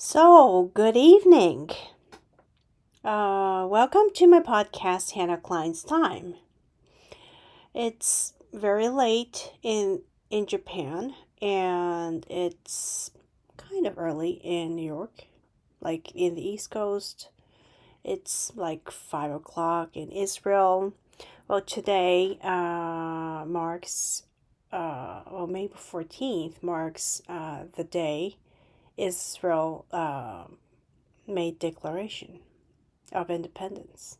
So, good evening. Welcome to my podcast, Hannah Klein's Time. It's very late in Japan, and it's kind of early in New York, like in the East Coast. It's like 5 o'clock in Israel. Well, today marks, May 14th marks the day Israel made declaration of independence.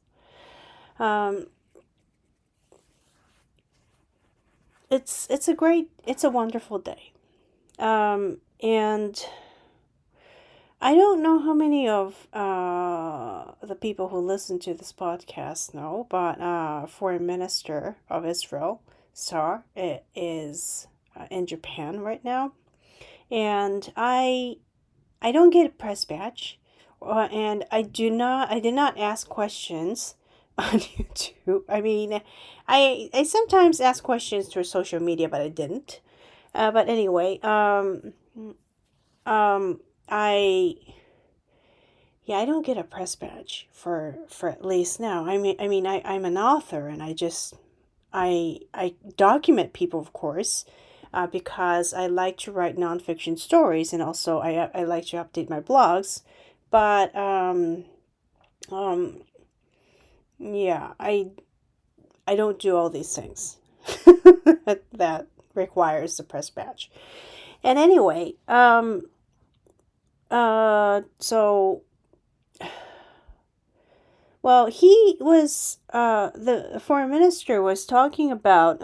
It's a wonderful day. And I don't know how many of the people who listen to this podcast know, but Foreign Minister of Israel, Sar, is in Japan right now, and I don't get a press badge, and I did not ask questions on YouTube. I mean, I sometimes ask questions through social media, but I didn't. But anyway, I I don't get a press badge for at least now. I'm an author, and I document people, of course, because I like to write nonfiction stories, and also I like to update my blogs. But um, yeah, I don't do all these things that requires the press badge. And anyway, so well, he was the foreign minister was talking about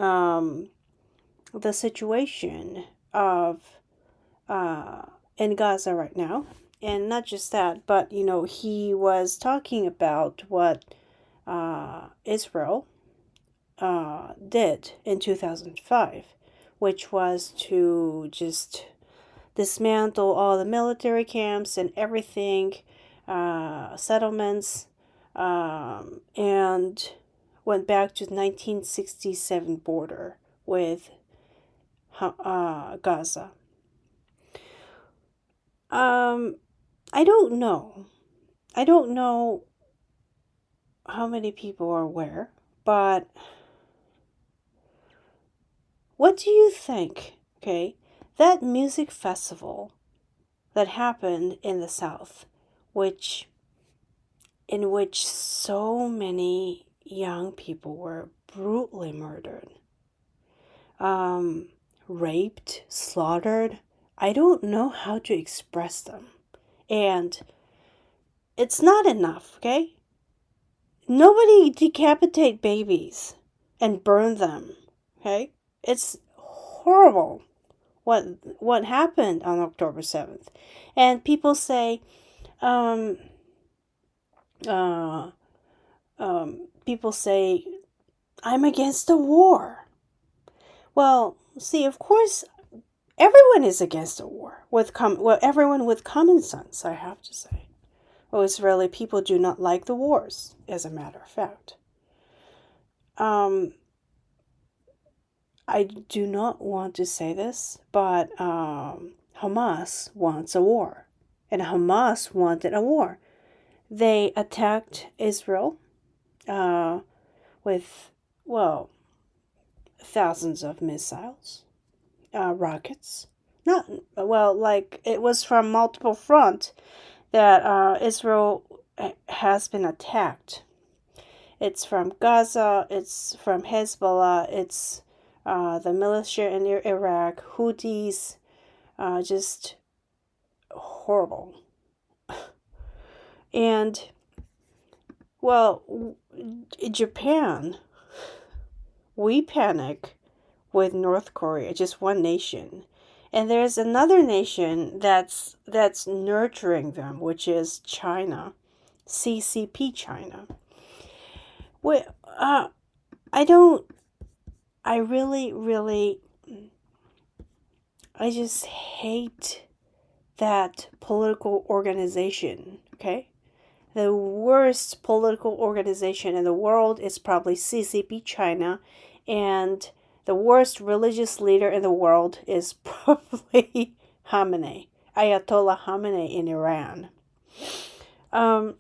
the situation of in Gaza right now. And not just that, but he was talking about what Israel did in 2005, which was to just dismantle all the military camps and everything, settlements, and went back to the 1967 border with Gaza. I don't know. I don't know how many people are aware, but what do you think? Okay, that music festival that happened in the South, in which so many young people were brutally murdered, raped, slaughtered. I don't know how to express them. And it's not enough, okay? Nobody decapitate babies and burn them, okay? It's horrible what happened on October 7th. And people say, people say, I'm against the war. Well, see, of course, everyone is against a war. Everyone with common sense, I have to say. Well, Israeli people do not like the wars, as a matter of fact. I do not want to say this, but Hamas wants a war. And Hamas wanted a war. They attacked Israel with, well, thousands of missiles, rockets. Not, well, like, it was from multiple fronts that Israel has been attacked. It's from Gaza, it's from Hezbollah, it's the militia in Iraq, Houthis, just horrible. And, well, Japan, we panic with North Korea, just one nation. And there's another nation that's nurturing them, which is China, CCP China. I really, I just hate that political organization, okay? The worst political organization in the world is probably CCP China, and the worst religious leader in the world is probably Khamenei. Ayatollah Khamenei in Iran. Um,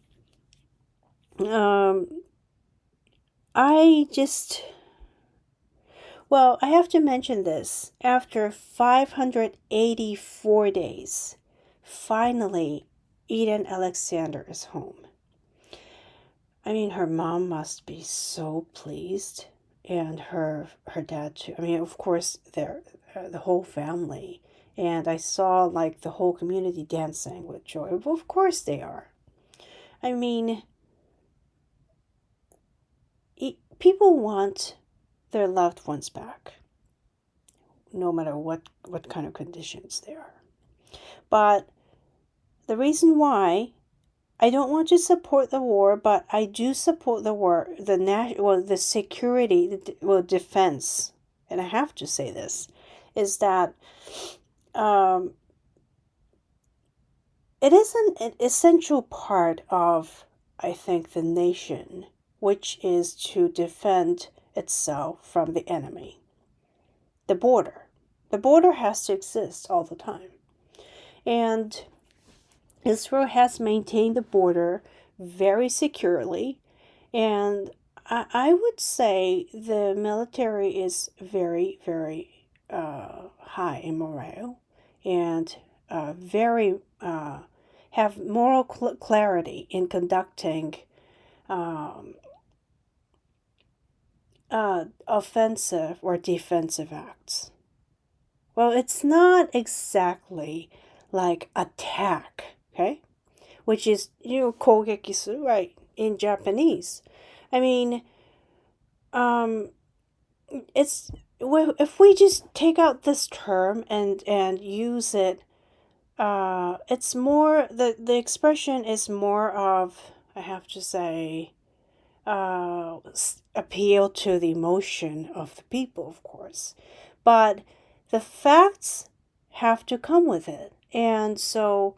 um, I have to mention this. After 584 days, finally, Eden Alexander is home. I mean, her mom must be so pleased, and her dad too. I mean, of course, the whole family. And I saw like the whole community dancing with joy. Well, of course they are. I mean, people want their loved ones back, no matter what kind of conditions they are. But the reason why I don't want to support the war, but I do support the war, the security, defense, and I have to say this, is that it is an essential part of, I think, the nation, which is to defend itself from the enemy. The border. The border has to exist all the time. And Israel has maintained the border very securely, and I would say the military is very, very high in morale, and very have moral clarity in conducting offensive or defensive acts. Well, it's not exactly like attack, okay? Which is, 攻撃する, right, in Japanese. I mean, it's, if we just take out this term and use it, it's more, the expression is more of, I have to say, appeal to the emotion of the people, of course. But the facts have to come with it. And so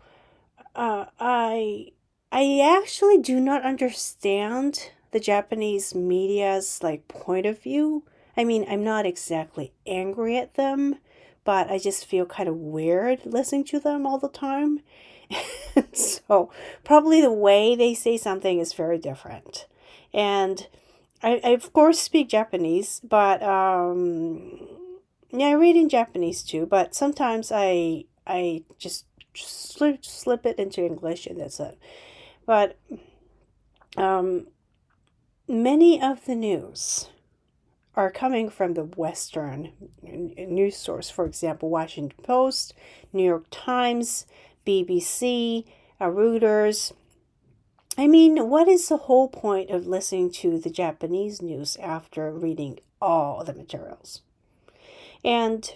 I actually do not understand the Japanese media's like point of view. I mean, I'm not exactly angry at them, but I just feel kind of weird listening to them all the time. So probably the way they say something is very different. And I of course speak Japanese, but yeah, I read in Japanese too, but sometimes I just slip it into English, and that's it. But many of the news are coming from the Western news source. For example, Washington Post, New York Times, BBC, Reuters. I mean, what is the whole point of listening to the Japanese news after reading all the materials? And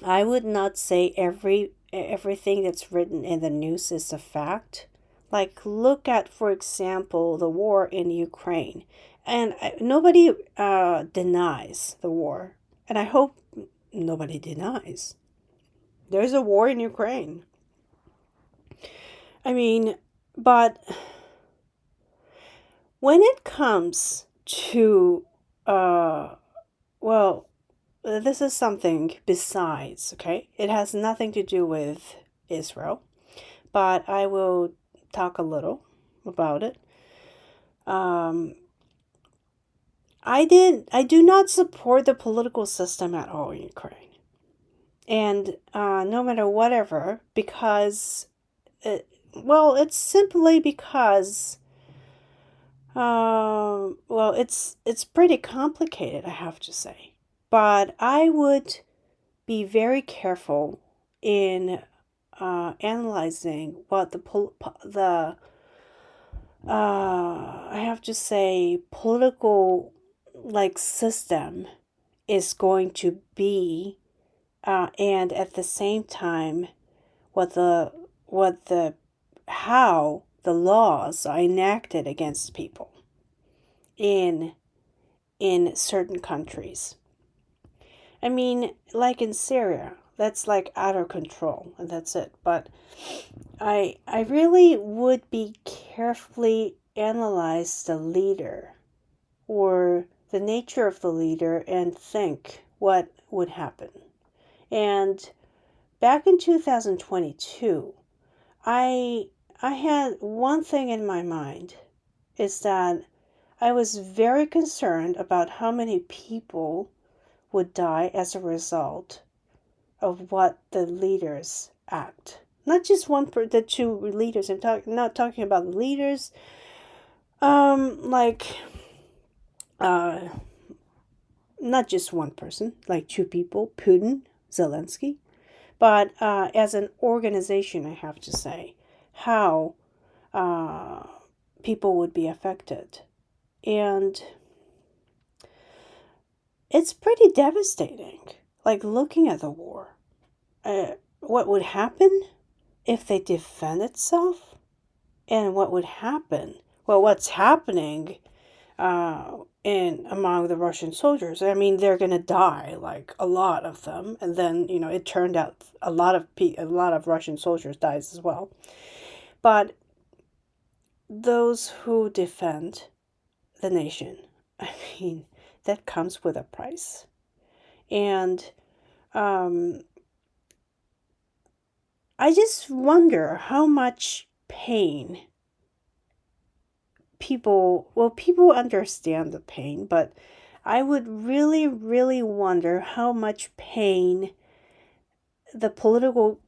I would not say everything that's written in the news is a fact. Like, look at, for example, the war in Ukraine. And nobody denies the war. And I hope nobody denies. There's a war in Ukraine. I mean, but when it comes to, this is something besides, okay? It has nothing to do with Israel, but I will talk a little about it. I do not support the political system at all in Ukraine. And no matter whatever, because, it's simply because, it's pretty complicated, I have to say. But I would be very careful in analyzing what I have to say, political system is going to be, and at the same time, how the laws are enacted against people in certain countries. I mean, like in Syria, that's like out of control, and that's it. But I really would be carefully analyze the leader or the nature of the leader and think what would happen. And back in 2022, I had one thing in my mind, is that I was very concerned about how many people would die as a result of what the leaders act. Not just the two leaders. Not talking about the leaders. Like, not just one person, like two people, Putin, Zelensky, but as an organization, I have to say, how people would be affected. And it's pretty devastating. Like, looking at the war. What would happen if they defend itself? And what would happen? Well, what's happening among the Russian soldiers? I mean, they're gonna die, like a lot of them, and then it turned out a lot of Russian soldiers dies as well. But those who defend the nation, I mean, that comes with a price, and I just wonder how much pain people understand the pain, but I would really, really wonder how much pain the political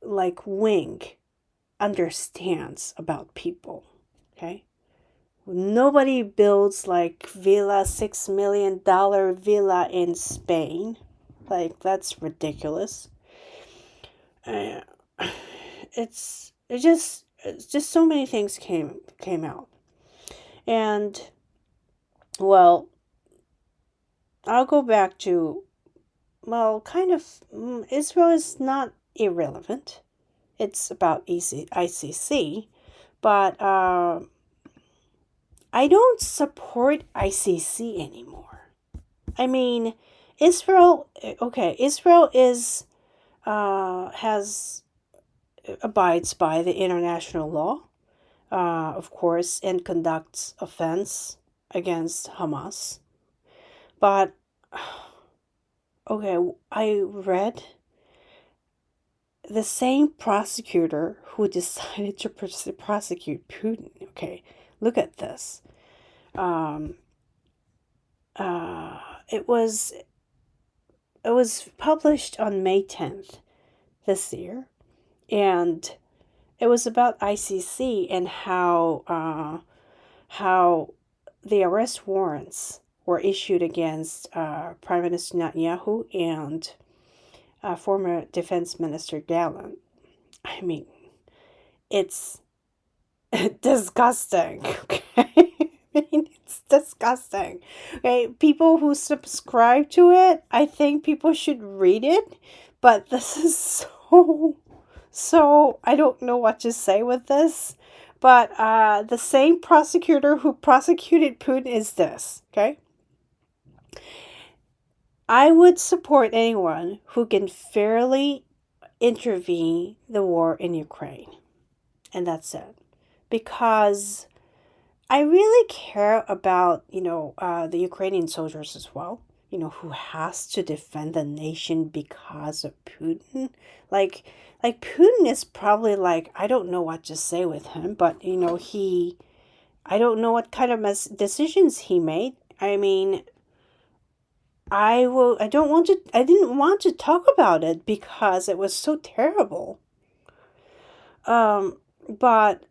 wing understands about people. Okay? Nobody builds $6 million villa in Spain. That's ridiculous. It's just so many things came out. And, well, I'll go back to, Israel is not irrelevant. It's about ICC, but I don't support ICC anymore. I mean, Israel is, abides by the international law, of course, and conducts offense against Hamas. But, I read the same prosecutor who decided to prosecute Putin. Okay, look at this. It was published on May 10th this year, and it was about ICC and how the arrest warrants were issued against Prime Minister Netanyahu and former Defense Minister Gaza. I mean, it's disgusting, okay? I mean, it's disgusting. Okay, people who subscribe to it, I think people should read it, but this is so I don't know what to say with this. But the same prosecutor who prosecuted Putin is this, okay? I would support anyone who can fairly intervene the war in Ukraine. And that's it. Because I really care about, the Ukrainian soldiers as well, who has to defend the nation because of Putin. Like Putin is probably I don't know what to say with him, but, I don't know what kind of decisions he made. I mean, I didn't want to talk about it because it was so terrible. But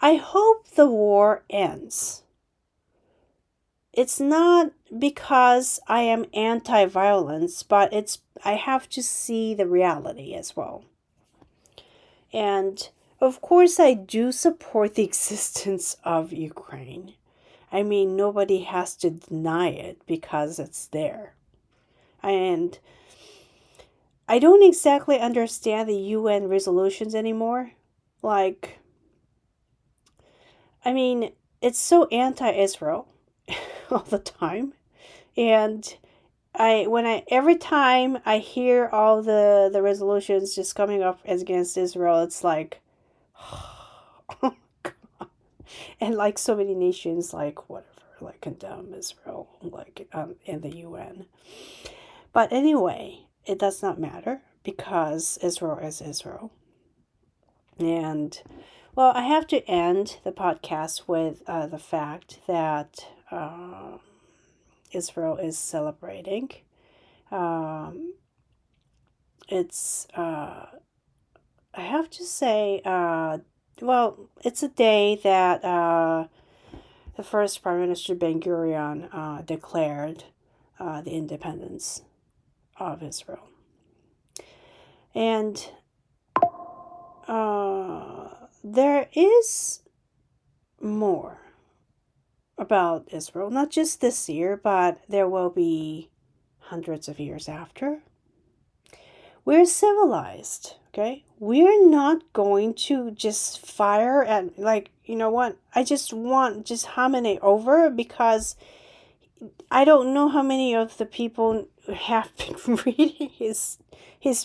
I hope the war ends. It's not because I am anti-violence, but I have to see the reality as well. And of course I do support the existence of Ukraine. I mean, nobody has to deny it because it's there. And I don't exactly understand the UN resolutions anymore. I mean, it's so anti-Israel all the time. And every time I hear all the resolutions just coming up against Israel, it's like, oh God. And so many nations, condemn Israel, in the UN. But anyway, it does not matter because Israel is Israel. And, well, I have to end the podcast with the fact that Israel is celebrating. It's, I have to say, well, it's a day that the first Prime Minister Ben-Gurion declared the independence of Israel. And there is more about Israel, not just this year, but there will be hundreds of years after. We're civilized, okay? We're not going to just fire at, like, you know what? I just want just Khamenei over, because I don't know how many of the people have been reading his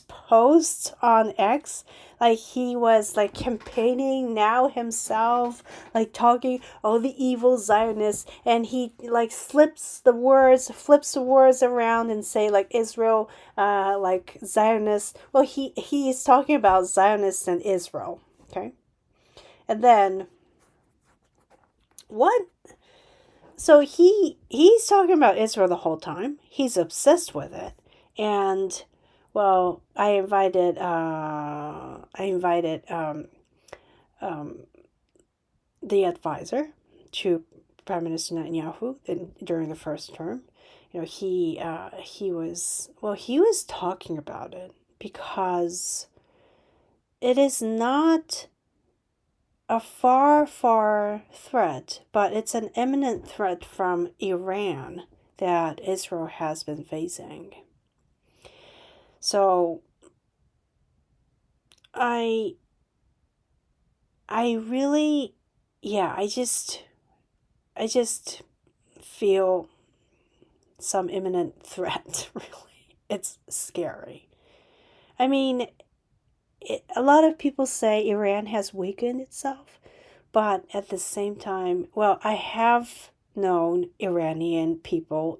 posts on X. Like, he was like campaigning now himself, like talking all the evil Zionists, and he like flips the words around and say like Israel, like Zionists. Well, he is talking about Zionists and Israel, okay? And then what? So he's talking about Israel the whole time. He's obsessed with it. And, well, I invited the advisor to Prime Minister Netanyahu during the first term. You know, he was talking about it because it is not a far threat, but it's an imminent threat from Iran that Israel has been facing. So I really, yeah, I just feel some imminent threat, really. It's scary. I mean, a lot of people say Iran has weakened itself, but at the same time, well, I have known Iranian people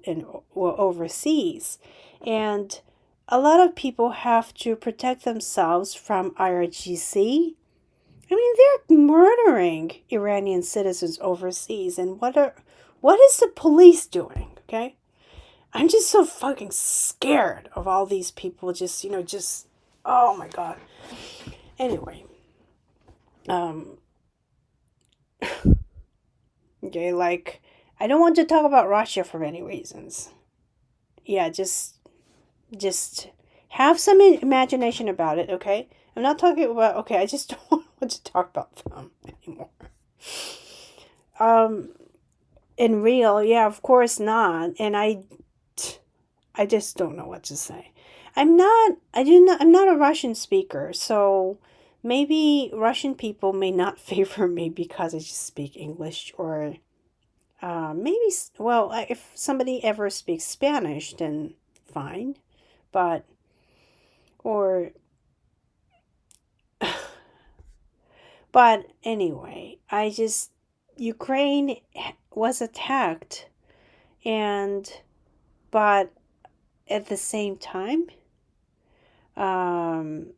overseas, and a lot of people have to protect themselves from IRGC. I mean, they're murdering Iranian citizens overseas, and what is the police doing, okay? I'm just so fucking scared of all these people just, oh my God. Anyway, okay, like, I don't want to talk about Russia for many reasons. Yeah, just have some imagination about it, okay? I'm not talking about, okay, I just don't want to talk about them anymore. In real, yeah, of course not. And I just don't know what to say. I'm not a Russian speaker, so maybe Russian people may not favor me because I just speak English, or maybe, well, if somebody ever speaks Spanish, then fine. But, or, but anyway, Ukraine was attacked, but at the same time, I'm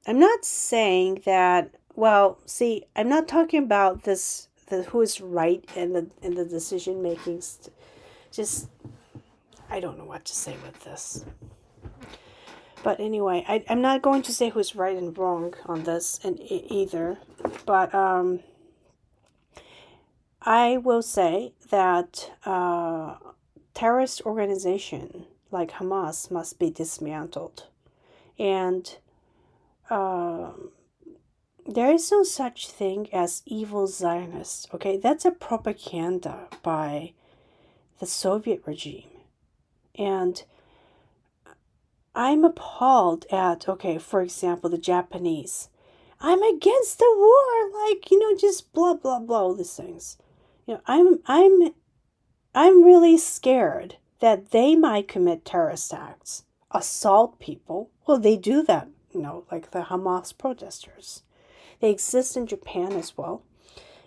not saying that, well, see, I'm not talking about this, who is right in the decision making. Just, I don't know what to say with this. But anyway, I'm not going to say who's right and wrong on this and either. But I will say that terrorist organization like Hamas must be dismantled. And there is no such thing as evil Zionists, okay? That's a propaganda by the Soviet regime. And I'm appalled at, okay, for example, the Japanese. I'm against the war, like, just blah, blah, blah, all these things. I'm really scared that they might commit terrorist acts, assault people. Well, they do that, like the Hamas protesters. They exist in Japan as well.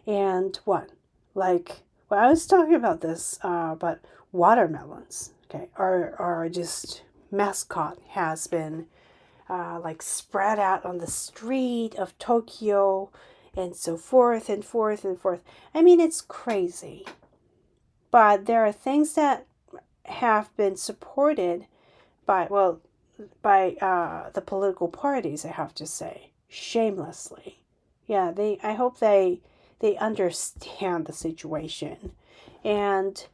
And what? Like, well, I was talking about this, but watermelons, okay, are just mascot has been like spread out on the street of Tokyo and so forth and forth and forth. I mean, it's crazy. But there are things that have been supported by, well, by the political parties, I have to say, shamelessly. Yeah, I hope they understand the situation. And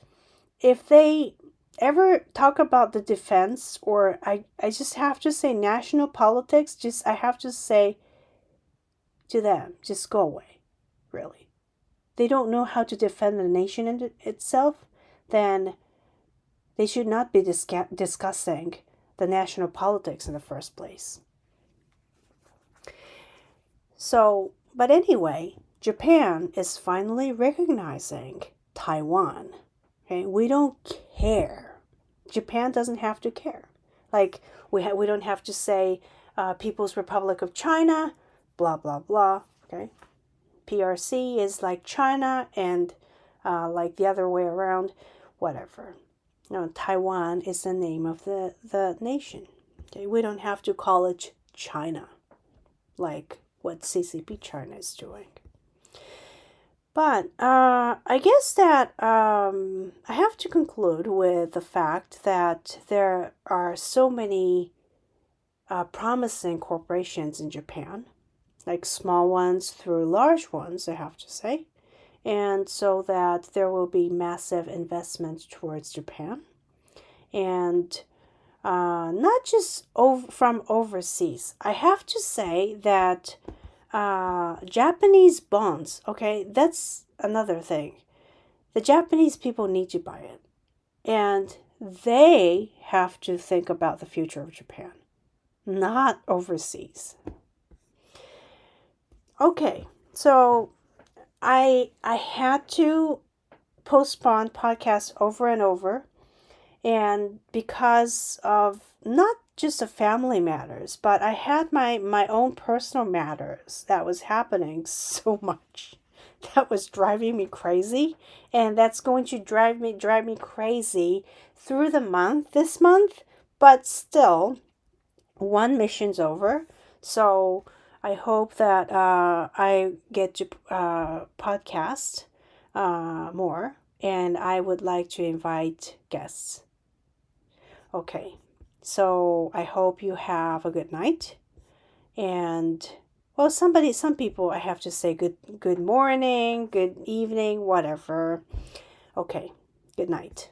if they ever talk about the defense, or I just have to say national politics, I have to say to them, just go away, really. They don't know how to defend the nation itself, then they should not be discussing the national politics in the first place. So, but anyway, Japan is finally recognizing Taiwan. Okay, we don't care. Japan doesn't have to care. Like we don't have to say People's Republic of China, blah blah blah. Okay, PRC is like China, and like the other way around, whatever. No, Taiwan is the name of the nation. Okay, we don't have to call it China, like what CCP China is doing. But I guess that I have to conclude with the fact that there are so many promising corporations in Japan, like small ones through large ones, I have to say. And so that there will be massive investment towards Japan. And not just from overseas. I have to say that Japanese bonds, okay, that's another thing. The Japanese people need to buy it. And they have to think about the future of Japan, not overseas. Okay, so I had to postpone podcasts over and over, and because of not just the family matters, but I had my own personal matters that was happening so much that was driving me crazy, and that's going to drive me crazy through this month, but still one mission's over. So I hope that I get to podcast more, and I would like to invite guests. Okay, so I hope you have a good night, and well, some people, I have to say good morning, good evening, whatever. Okay, good night.